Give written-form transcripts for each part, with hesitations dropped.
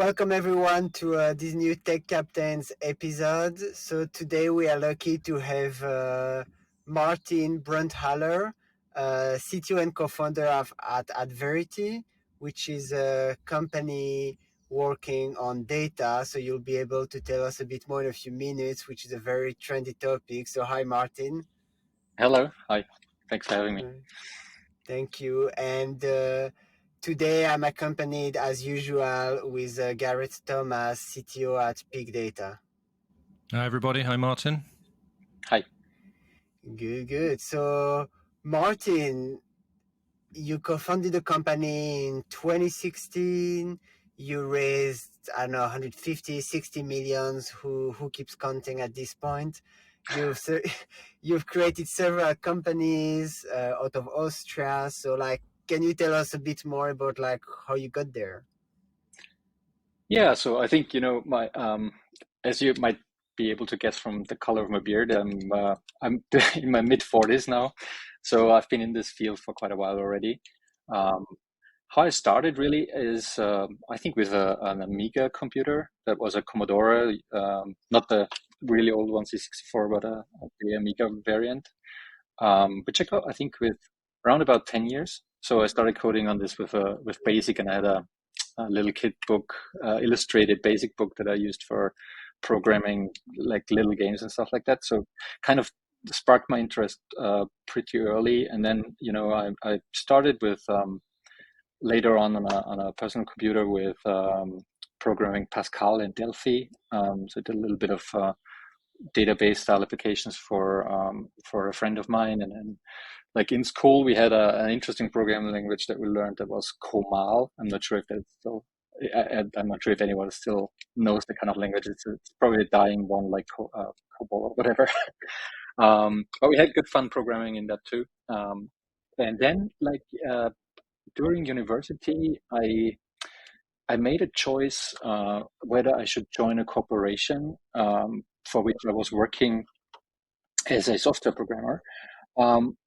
welcome everyone to this new Tech Captains episode. So today we are lucky to have Martin Brunthaler, CTO and co-founder at Adverity, which is a company working on data. So you'll be able to tell us a bit more in a few minutes, which is a very trendy topic. So hi, Martin. Hello. Hi. Thanks for having me. Thank you. And today I'm accompanied as usual with Gareth Thomas, CTO at Big Data. Hi, everybody. Hi, Martin. Hi. Good. So, Martin, you co-founded the company in 2016. You raised, I don't know, 150, 60 millions. Who keeps counting at this point? You've created several companies out of Austria. So, can you tell us a bit more about how you got there? Yeah. So I think my as you might be able to guess from the color of my beard, I'm in my mid-40s now, so I've been in this field for quite a while already. How I started really is I think with an Amiga computer that was a Commodore, not the really old one C64, but the Amiga variant, which I got I think with around about 10 years. So I started coding on this with BASIC, and I had a little kid book, illustrated BASIC book that I used for programming like little games and stuff like that. So kind of sparked my interest pretty early. And then, I started with later on a personal computer with programming Pascal and Delphi. So I did a little bit of database style applications for a friend of mine. And then like in school, we had an interesting programming language that we learned that was Comal. I'm not sure if that's still, I'm not sure if anyone still knows the kind of language. It's probably a dying one, like COBOL or whatever. But we had good fun programming in that too. And then during university, I made a choice whether I should join a corporation for which I was working as a software programmer,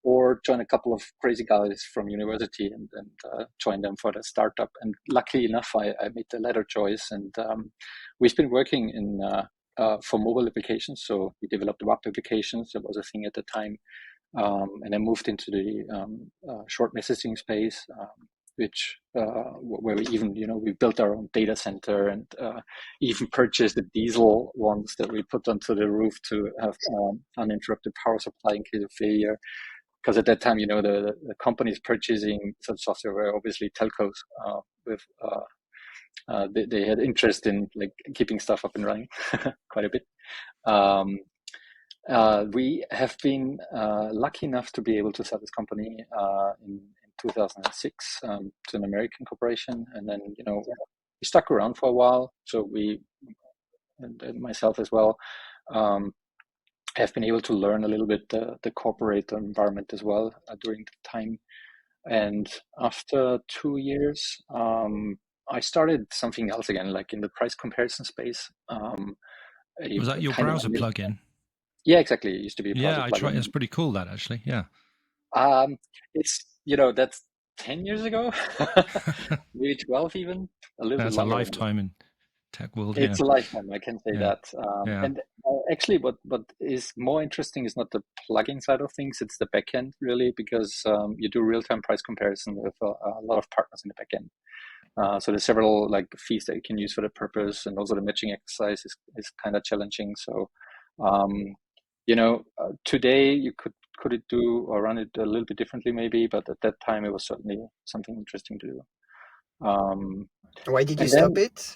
or join a couple of crazy guys from university and join them for the startup. And luckily enough, I made the latter choice. And we've been working in for mobile applications. So we developed web applications. That was a thing at the time. And I moved into the short messaging space, which where we even we built our own data center and even purchased the diesel ones that we put onto the roof to have uninterrupted power supply in case of failure. Because at that time, the companies purchasing such software were obviously telcos with they had interest in like keeping stuff up and running quite a bit. We have been lucky enough to be able to sell this company in 2006 to an American corporation, and then we stuck around for a while. So we and myself as well have been able to learn a little bit the corporate environment as well during the time. And after 2 years, I started something else again, like in the price comparison space. Was that your browser plugin? Yeah, exactly. It used to be a browser plugin. I tried. It's pretty cool, that actually. Yeah. It's that's 10 years ago, maybe 12 even. A little bit longer. A lifetime in tech world. It's a lifetime, I can say that. Yeah. And actually, what is more interesting is not the plugin side of things; it's the backend, really, because you do real-time price comparison with a lot of partners in the backend. So there's several like fees that you can use for the purpose, and also the matching exercise is kind of challenging. So, today you could it do or run it a little bit differently maybe, but at that time it was certainly something interesting to do. Why did you stop it?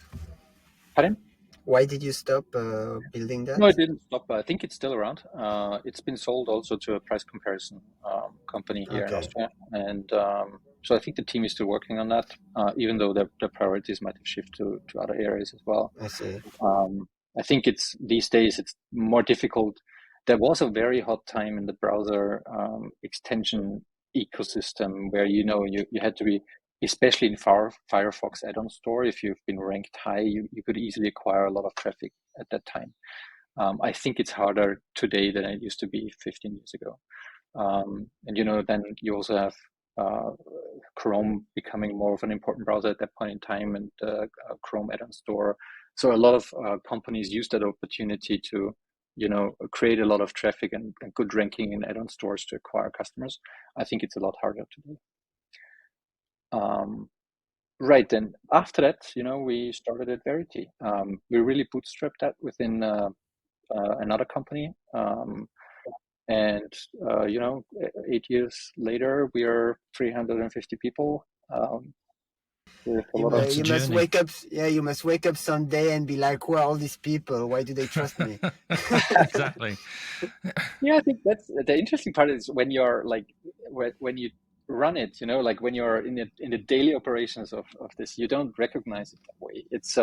Pardon? Why did you stop building that? No, it didn't stop. I think it's still around. It's been sold also to a price comparison company here in Austria. And so I think the team is still working on that, even though their priorities might have shifted to other areas as well. I see. I think these days it's more difficult. There was a very hot time in the browser extension ecosystem where you had to be, especially in Firefox add-on store, if you've been ranked high, you could easily acquire a lot of traffic at that time. I think it's harder today than it used to be 15 years ago. And then you also have Chrome becoming more of an important browser at that point in time, and Chrome add-on store. So a lot of companies use that opportunity to, create a lot of traffic and good ranking in add-on stores to acquire customers. I think it's a lot harder to do. Right, then after that, we started Adverity. We really bootstrapped that within another company. And 8 years later, we are 350 people. You must wake up. Yeah, you must wake up someday and be like, "Who are all these people? Why do they trust me?" Exactly. Yeah, I think that's the interesting part is when you're like when you run it, like when you're in the daily operations of this, you don't recognize it that way. It's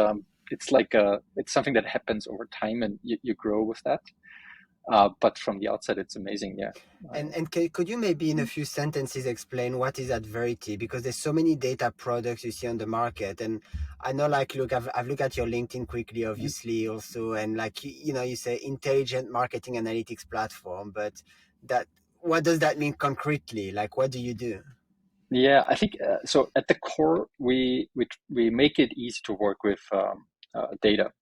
like it's something that happens over time, and you grow with that. But from the outside, it's amazing, yeah. And could you maybe in a few sentences explain what is Adverity? Because there's so many data products you see on the market, and I know, like, look, I've looked at your LinkedIn quickly, obviously, also, and like you say intelligent marketing analytics platform, but what does that mean concretely? Like, what do you do? Yeah, I think so. At the core, we make it easy to work with data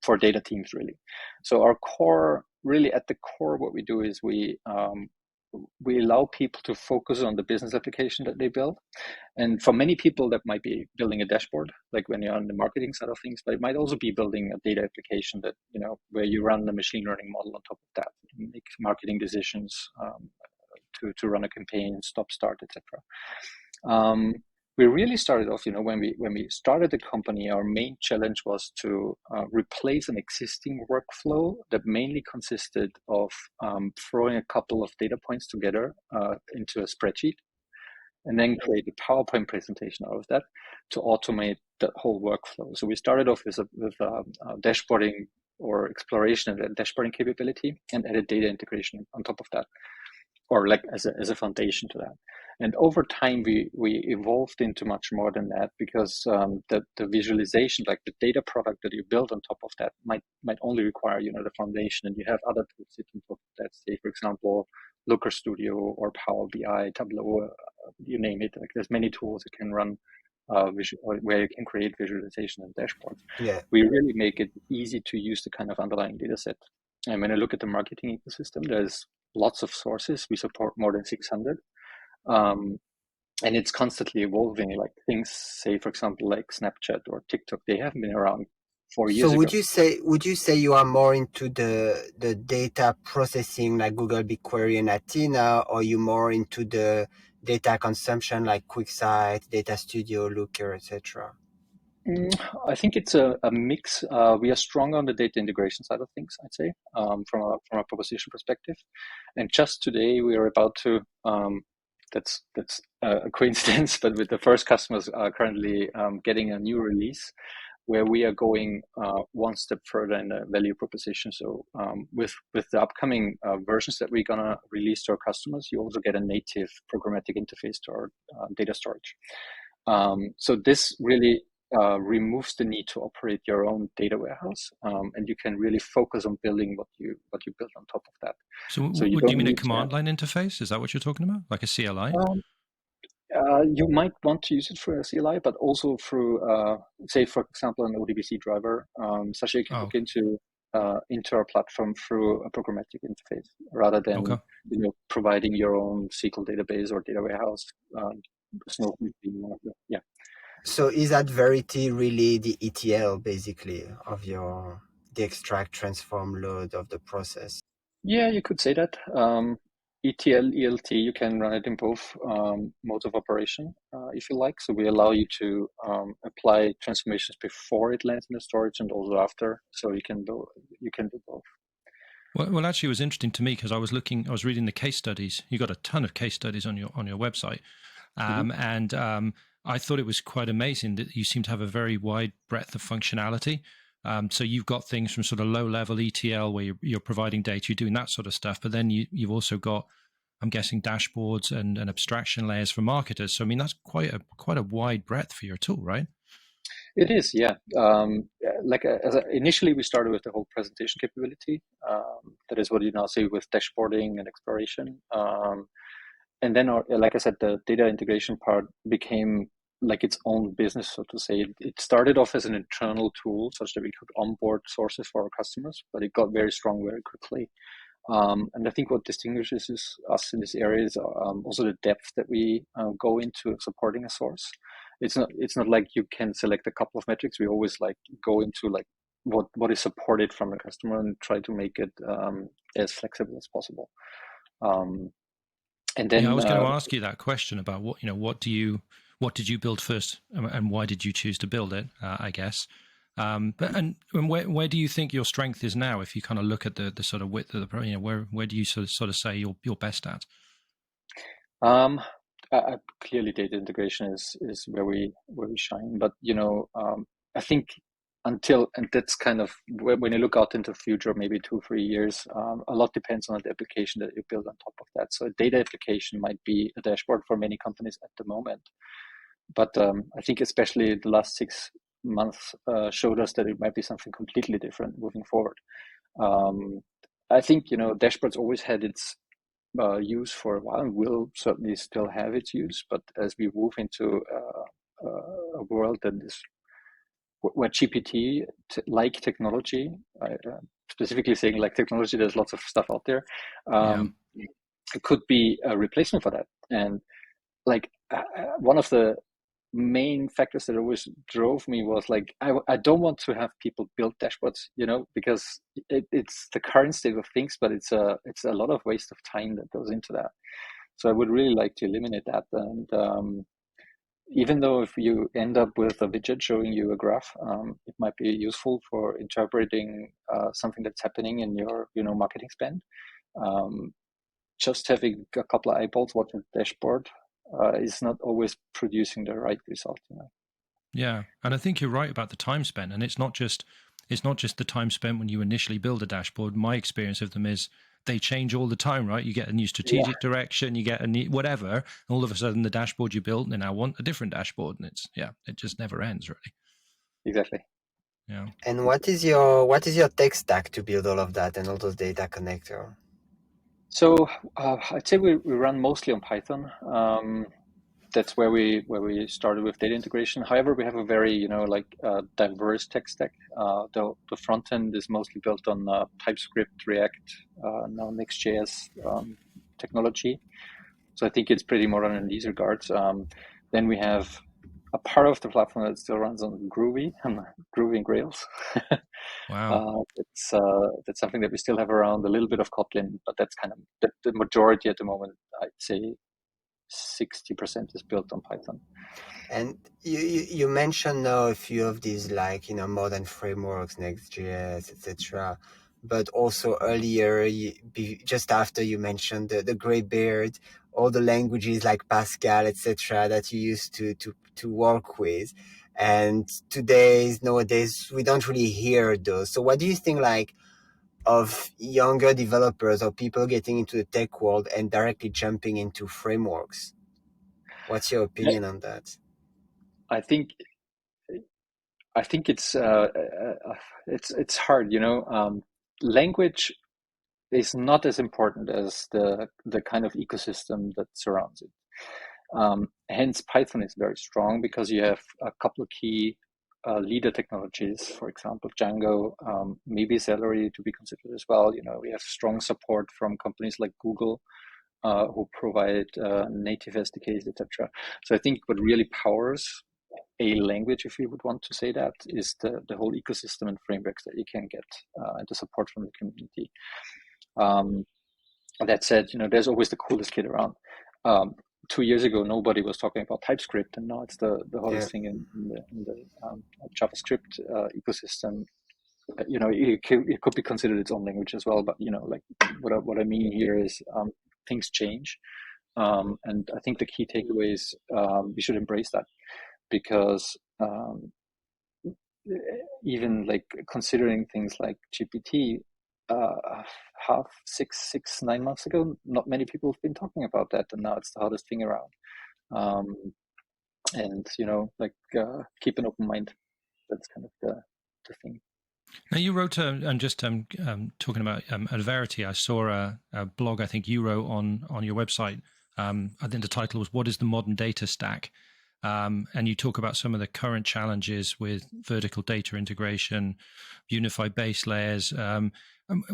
for data teams, really. So our core, really at the core, what we do is we allow people to focus on the business application that they build. And for many people, that might be building a dashboard, like when you're on the marketing side of things, but it might also be building a data application that, where you run the machine learning model on top of that, and make marketing decisions to run a campaign, stop, start, etc. We really started off, when we started the company, our main challenge was to replace an existing workflow that mainly consisted of throwing a couple of data points together into a spreadsheet, and then create a PowerPoint presentation out of that to automate the whole workflow. So we started off with dashboarding or exploration and dashboarding capability, and added data integration on top of that, or like as a foundation to that. And over time, we evolved into much more than that, because the visualization, like the data product that you build on top of that, might only require the foundation, and you have other tools sitting on top of that. Say, for example, Looker Studio or Power BI, Tableau, you name it. Like there's many tools that can run where you can create visualization and dashboards. Yeah, we really make it easy to use the kind of underlying data set. And when I look at the marketing ecosystem, there's lots of sources. We support more than 600. And it's constantly evolving. Like things, say, for example, like Snapchat or TikTok, they haven't been around 4 years ago. So would you say you are more into the data processing like Google BigQuery and Athena, or you more into the data consumption like QuickSight, Data Studio, Looker, etc.? I think it's a mix. We are strong on the data integration side of things, I'd say, from a proposition perspective. And just today, we are about to. That's a coincidence, but with the first customers currently getting a new release, where we are going one step further in the value proposition. So with the upcoming versions that we're gonna release to our customers, you also get a native programmatic interface to our data storage. So this really removes the need to operate your own data warehouse, and you can really focus on building what you build on top of that. So do you mean a command line interface? Is that what you're talking about, like a CLI? You might want to use it through a CLI, but also through, say, for example, an ODBC driver, such that you can hook into our platform through a programmatic interface, rather than providing your own SQL database or data warehouse. Snowflake being one of them. Yeah. So is Adverity really the ETL basically of the extract, transform, load of the process? Yeah, you could say that. ETL, ELT, you can run it in both modes of operation if you like. So we allow you to apply transformations before it lands in the storage and also after. So you can do both. Well, actually, it was interesting to me because I was reading the case studies. You got a ton of case studies on your website, and I thought it was quite amazing that you seem to have a very wide breadth of functionality. So you've got things from sort of low-level ETL where you're providing data, you're doing that sort of stuff, but then you've also got, I'm guessing, dashboards and abstraction layers for marketers. So I mean, that's quite a wide breadth for your tool, right? It is, yeah. Initially, we started with the whole presentation capability. That is what you now see with dashboarding and exploration. and then, like I said, the data integration part became like its own business, so to say. It started off as an internal tool such that we could onboard sources for our customers, but it got very strong very quickly. And I think what distinguishes us in this area is also the depth that we go into supporting a source. It's not like you can select a couple of metrics. We always like go into like what is supported from the customer and try to make it as flexible as possible. And then I was going to ask you that question about what did you build first, and why did you choose to build it? I guess. But where do you think your strength is now? If you kind of look at the sort of width of the, where do you sort of say you're best at? Clearly, data integration is where we shine. But I think and that's kind of when you look out into the future, maybe 2-3 years, a lot depends on the application that you build on top of that. So a data application might be a dashboard for many companies at the moment. But I think especially the last 6 months showed us that it might be something completely different moving forward. I think, dashboards always had its use for a while and will certainly still have its use. But as we move into a world that is where GPT-like technology, specifically saying like technology, there's lots of stuff out there. It could be a replacement for that. And like one of the main factors that always drove me was like, I don't want to have people build dashboards, because it's the current state of things, but it's a lot of waste of time that goes into that. So I would really like to eliminate that. And even though if you end up with a widget showing you a graph, it might be useful for interpreting something that's happening in your marketing spend. Just having a couple of eyeballs watching the dashboard is not always producing the right result. Yeah, and I think you're right about the time spent, and it's not just the time spent when you initially build a dashboard. My experience of them is they change all the time, right? You get a new strategic direction, you get a new whatever, and all of a sudden the dashboard you built, and now want a different dashboard, and it just never ends, really. Exactly. Yeah. And what is your tech stack to build all of that and all those data connector? So I'd say we run mostly on Python. That's where we started with data integration. However, we have a very diverse tech stack. The front end is mostly built on TypeScript, React, now Next.js technology. So I think it's pretty modern in these regards. Then we have a part of the platform that still runs on Groovy and Rails. Wow. That's something that we still have around, a little bit of Kotlin, but that's kind of the majority at the moment. I'd say 60% is built on Python. And you mentioned now a few of these, like modern frameworks, Next.js, etc. But also earlier, just after you mentioned the Greybeard, all the languages like Pascal, etc. that you used to work with. And nowadays, we don't really hear those. So what do you think, like, of younger developers or people getting into the tech world and directly jumping into frameworks? What's your opinion on that? I think it's hard, language is not as important as the kind of ecosystem that surrounds it. Hence, Python is very strong because you have a couple of key leader technologies, for example, Django, maybe Celery to be considered as well. We have strong support from companies like Google, who provide native SDKs, etc. So I think what really powers a language, if you would want to say that, is the whole ecosystem and frameworks that you can get, and the support from the community. That said, there's always the coolest kid around. 2 years ago, nobody was talking about TypeScript, and now it's the hottest thing in the JavaScript ecosystem. It could be considered its own language as well, but like what I mean here is things change, and I think the key takeaway is we should embrace that, because even like considering things like GPT, 9 months ago, not many people have been talking about that, and now it's the hottest thing around. And keep an open mind. That's kind of the thing. Now you wrote, and just talking about Adverity, I saw a blog I think you wrote on your website I think the title was "What is the Modern Data Stack?" And you talk about some of the current challenges with vertical data integration, unified base layers. And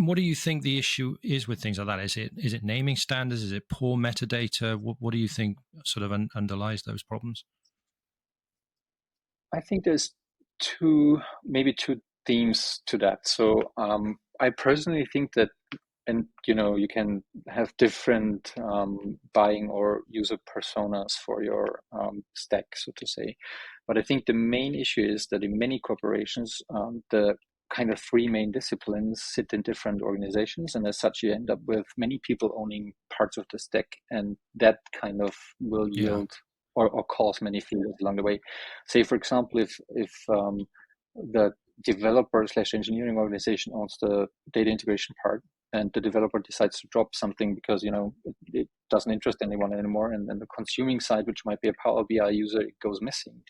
what do you think the issue is with things like that? Is it naming standards? Is it poor metadata? What do you think sort of underlies those problems? I think there's maybe two themes to that. So I personally think that, and you can have different buying or user personas for your stack, so to say. But I think the main issue is that in many corporations, the kind of three main disciplines sit in different organizations, and as such, you end up with many people owning parts of the stack, and that kind of will yield or cause many failures along the way. Say, for example, if the developer/engineering organization owns the data integration part, and the developer decides to drop something because it doesn't interest anyone anymore, and then the consuming side, which might be a Power BI user, it goes missing.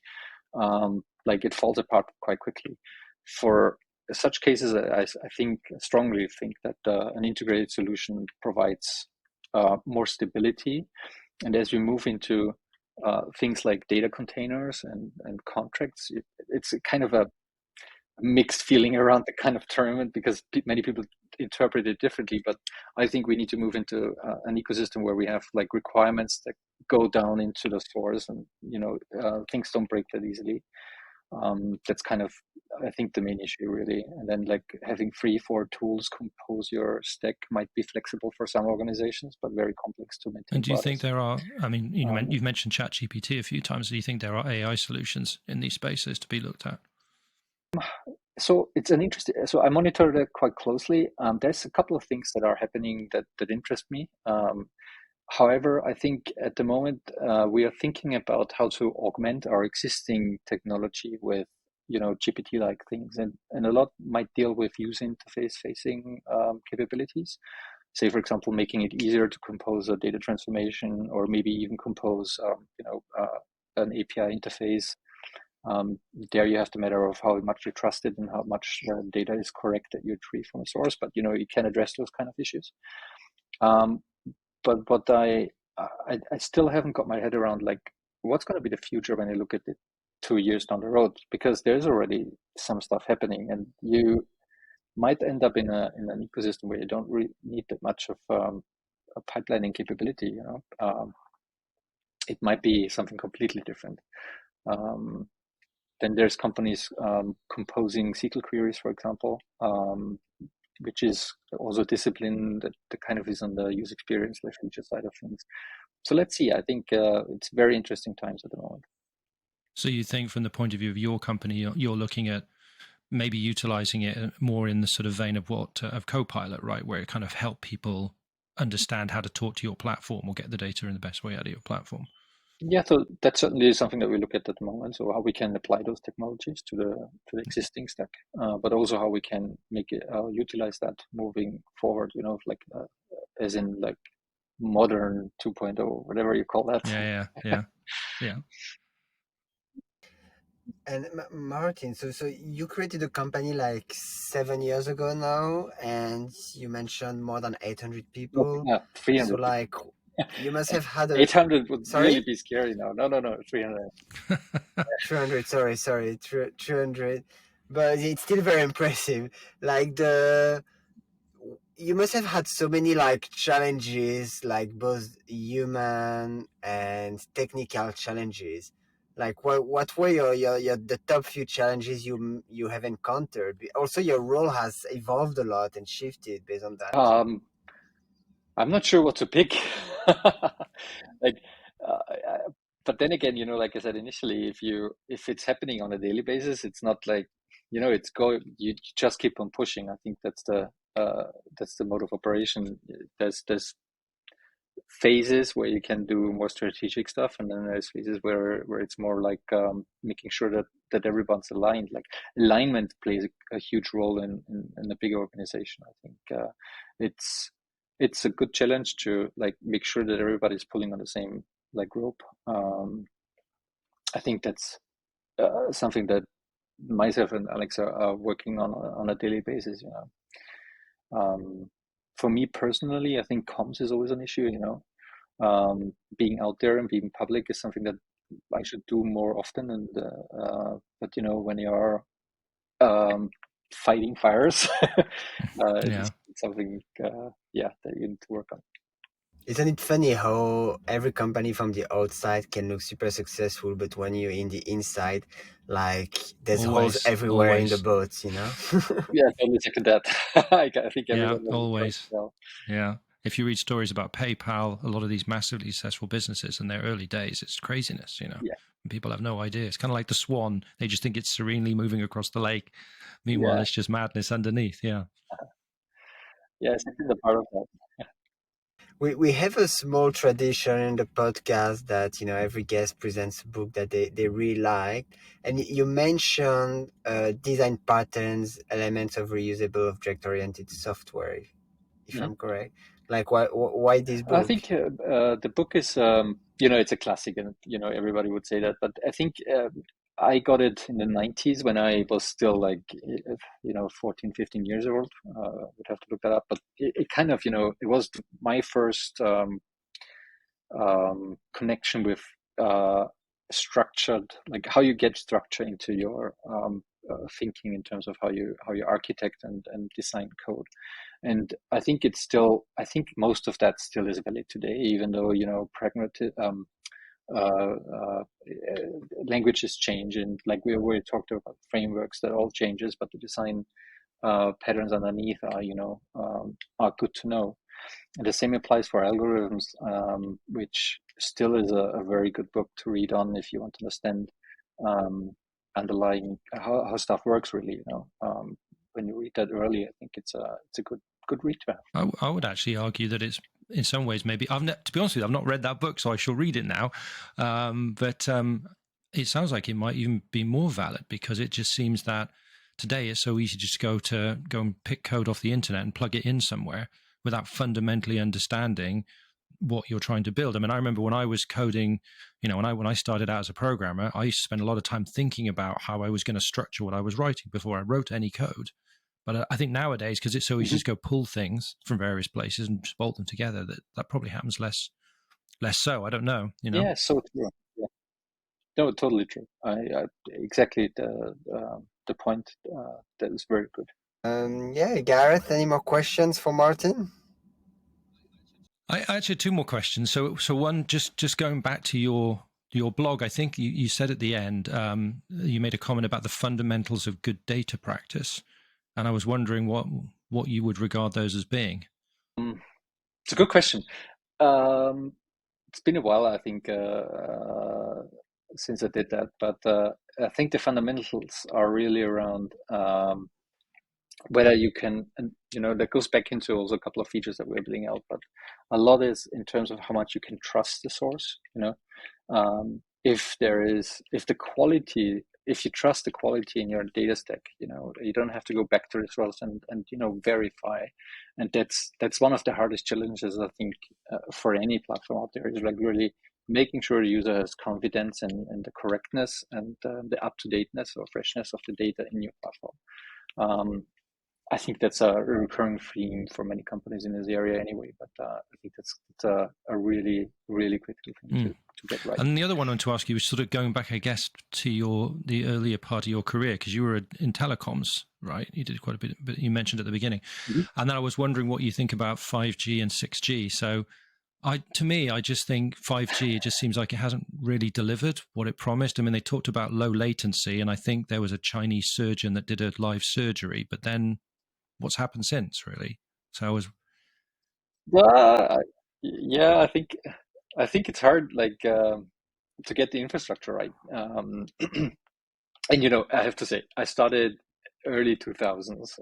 Like it falls apart quite quickly. For such cases, I strongly think that an integrated solution provides more stability. And as we move into things like data containers and contracts, it's a kind of a mixed feeling around the kind of term, because many people interpret it differently. But I think we need to move into an ecosystem where we have like requirements that go down into the source, and things don't break that easily. That's kind of, I think, the main issue really. And then like having 3-4 tools compose your stack might be flexible for some organizations, but very complex to maintain. And do you think there are, I mean, you've mentioned ChatGPT a few times. Do you think there are AI solutions in these spaces to be looked at? So it's an interesting, so I monitor that quite closely. There's a couple of things that are happening that interest me. However, I think at the moment we are thinking about how to augment our existing technology with, GPT-like things, and a lot might deal with user interface facing capabilities. Say, for example, making it easier to compose a data transformation, or maybe even compose, an API interface. There you have the matter of how much you trust it and how much data is correct that you retrieve from a source, but you can address those kind of issues. But what I still haven't got my head around, like, what's going to be the future when I look at it 2 years down the road, because there's already some stuff happening, and you might end up in an ecosystem where you don't really need that much of a pipelining capability. It might be something completely different. Then there's companies composing SQL queries, for example, which is also a discipline that kind of is on the user experience, the feature side of things. So let's see. I think it's very interesting times at the moment. So you think, from the point of view of your company, you're looking at maybe utilizing it more in the sort of vein of of Copilot, right, where it kind of help people understand how to talk to your platform or get the data in the best way out of your platform? Yeah, so that's certainly something that we look at the moment. So how we can apply those technologies to the existing stack, but also how we can make it utilize that moving forward. As in like modern 2.0, whatever you call that. Yeah. And Martin, so you created a company like 7 years ago now, and you mentioned more than 800 people. Yeah, 300. So like, you must have had 800 would really be scary now. No, 300. 300. Sorry, 300. But it's still very impressive. Like you must have had so many like challenges, like both human and technical challenges. Like what were your the top few challenges you have encountered? Also, your role has evolved a lot and shifted based on that. I'm not sure what to pick. Like, but then again, like I said initially, if it's happening on a daily basis, it's not like, you just keep on pushing. I think that's the mode of operation. There's phases where you can do more strategic stuff, and then there's phases where it's more like making sure that everyone's aligned. Like alignment plays a huge role in a big organization. I think it's a good challenge to like make sure that everybody's pulling on the same like rope. I think that's something that myself and Alex are working on a daily basis. For me personally, I think comms is always an issue. being out there and being public is something that I should do more often. And but when you are fighting fires, it's something that you need to work on. Isn't it funny how every company from the outside can look super successful, but when you're in the inside, like there's holes everywhere in the boat, Yeah, totally second that. I think everyone always. Yeah. If you read stories about PayPal, a lot of these massively successful businesses in their early days, it's craziness, Yeah. People have no idea. It's kind of like the swan. They just think it's serenely moving across the lake. Meanwhile, it's just madness underneath. Yeah. Yeah, it's the part of that. We have a small tradition in the podcast that every guest presents a book that they really like, and you mentioned design patterns, elements of reusable object-oriented software, if I'm correct. Like why this book? I think the book is it's a classic, and everybody would say that, but I think I got it in the 90s when I was still like 14, 15 years old. Would have to look that up, but it kind of it was my first connection with structured, like how you get structure into your thinking in terms of how you architect and design code. And I think most of that still is valid today, even though pragmatic languages change, and like we already talked about frameworks, that all changes, but the design patterns underneath are good to know. And the same applies for algorithms, which still is a very good book to read on if you want to understand underlying how stuff works really. When you read that early, I think it's a good read to have. I would actually argue that it's in some ways maybe to be honest with you, I've not read that book, so I shall read it now. But it sounds like it might even be more valid, because it just seems that today it's so easy just go and pick code off the internet and plug it in somewhere without fundamentally understanding what you're trying to build. I mean, I remember when I was coding, when I started out as a programmer, I used to spend a lot of time thinking about how I was going to structure what I was writing before I wrote any code. But I think nowadays, because it's so easy to go pull things from various places and just bolt them together, that probably happens less so. I don't know. Yeah, so true. Yeah. No, totally true. I exactly the point. That is very good. Gareth, any more questions for Martin? I actually had two more questions. So one, just going back to your blog, I think you said at the end, you made a comment about the fundamentals of good data practice, and I was wondering what you would regard those as being. It's a good question. It's been a while, I think, since I did that, but I think the fundamentals are really around whether you can, and that goes back into also a couple of features that we're building out, but a lot is in terms of how much you can trust the source. If you trust the quality in your data stack, you don't have to go back to the source and verify. And that's one of the hardest challenges, I think, for any platform out there, is like really making sure the user has confidence in the correctness and the up-to-dateness or freshness of the data in your platform. I think that's a recurring theme for many companies in this area anyway, but I think that's a really, really critical thing to get right. And the other one I want to ask you was sort of going back, I guess, to the earlier part of your career, because you were in telecoms, right? You did quite a bit, but you mentioned at the beginning. Mm-hmm. And then I was wondering what you think about 5G and 6G. So to me, I just think 5G, it just seems like it hasn't really delivered what it promised. I mean, they talked about low latency, and I think there was a Chinese surgeon that did a live surgery, but then what's happened since, really? So I was... Yeah, I think it's hard, like, to get the infrastructure right. And I have to say, I started early 2000s,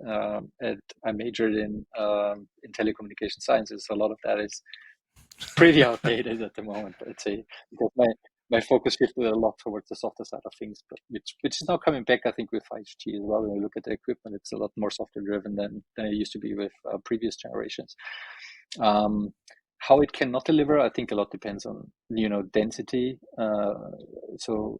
and I majored in telecommunication sciences. So a lot of that is pretty outdated at the moment, I'd say, because my focus shifted a lot towards the software side of things, but which is now coming back, I think, with 5G as well. When we look at the equipment, it's a lot more software driven than it used to be with previous generations. How it cannot deliver, I think a lot depends on density. So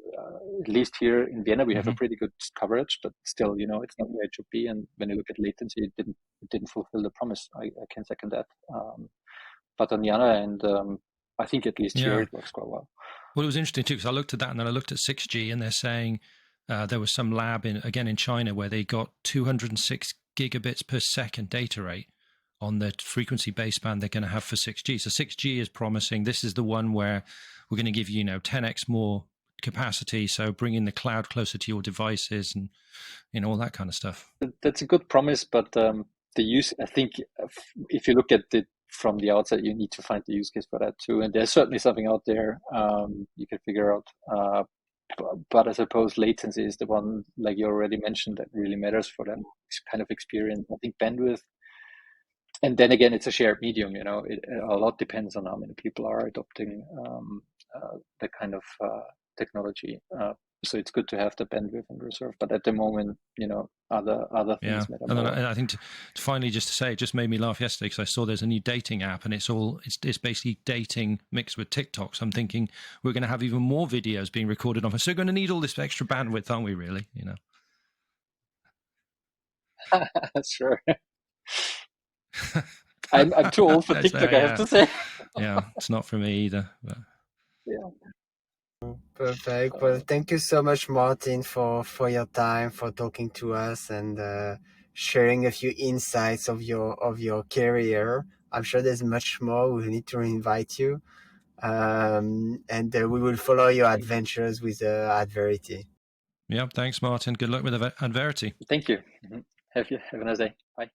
at least here in Vienna, we have a pretty good coverage, but still, it's not where it should be. And when you look at latency, it didn't fulfill the promise. I can second that. But on the other end, I think at least here it works quite well. Well, it was interesting too, because I looked at that and then I looked at 6G, and they're saying there was some lab in China where they got 206 gigabits per second data rate on the frequency baseband they're going to have for 6G. So 6G is promising. This is the one where we're going to give you, 10x more capacity. So bringing the cloud closer to your devices and all that kind of stuff. That's a good promise, but the use, I think, if you look at it from the outside, you need to find the use case for that too. And there's certainly something out there you can figure out. But I suppose latency is the one, like you already mentioned, that really matters for them. It's kind of experience. I think bandwidth. And then again, it's a shared medium. A lot depends on how many people are adopting the kind of technology. So it's good to have the bandwidth in reserve. But at the moment, other things matter more. And I think to finally just to say, it just made me laugh yesterday because I saw there's a new dating app, and it's basically dating mixed with TikTok. So I'm thinking we're going to have even more videos being recorded on. So we're going to need all this extra bandwidth, aren't we? Really? Sure. I'm too old for TikTok, I have to say. Yeah, it's not for me either. But. Yeah. Perfect. Well, thank you so much, Martin, for your time, for talking to us and sharing a few insights of your career. I'm sure there's much more. We'll need to invite you, and we will follow your adventures with Adverity. Yeah, thanks, Martin. Good luck with Adverity. Thank you. Have a nice day. Bye.